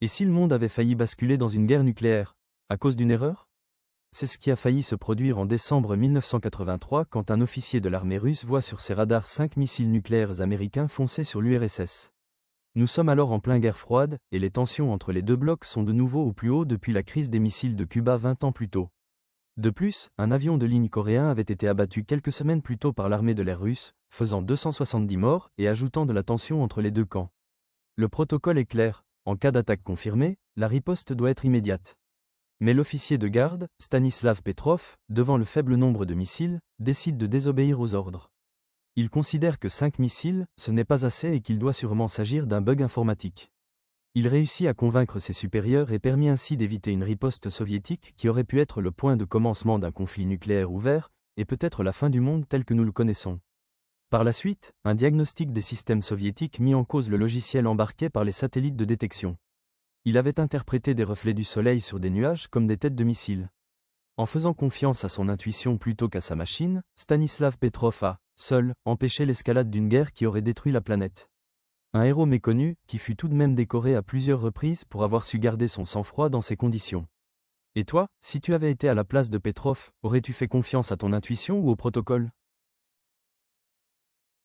Et si le monde avait failli basculer dans une guerre nucléaire, à cause d'une erreur? C'est ce qui a failli se produire en décembre 1983 quand un officier de l'armée russe voit sur ses radars 5 missiles nucléaires américains foncer sur l'URSS. Nous sommes alors en pleine guerre froide, et les tensions entre les deux blocs sont de nouveau au plus haut depuis la crise des missiles de Cuba 20 ans plus tôt. De plus, un avion de ligne coréen avait été abattu quelques semaines plus tôt par l'armée de l'air russe, faisant 270 morts et ajoutant de la tension entre les deux camps. Le protocole est clair, en cas d'attaque confirmée, la riposte doit être immédiate. Mais l'officier de garde, Stanislav Petrov, devant le faible nombre de missiles, décide de désobéir aux ordres. Il considère que 5 missiles, ce n'est pas assez et qu'il doit sûrement s'agir d'un bug informatique. Il réussit à convaincre ses supérieurs et permet ainsi d'éviter une riposte soviétique qui aurait pu être le point de commencement d'un conflit nucléaire ouvert, et peut-être la fin du monde tel que nous le connaissons. Par la suite, un diagnostic des systèmes soviétiques mit en cause le logiciel embarqué par les satellites de détection. Il avait interprété des reflets du soleil sur des nuages comme des têtes de missiles. En faisant confiance à son intuition plutôt qu'à sa machine, Stanislav Petrov a, seul, empêché l'escalade d'une guerre qui aurait détruit la planète. Un héros méconnu, qui fut tout de même décoré à plusieurs reprises pour avoir su garder son sang-froid dans ces conditions. Et toi, si tu avais été à la place de Petrov, aurais-tu fait confiance à ton intuition ou au protocole?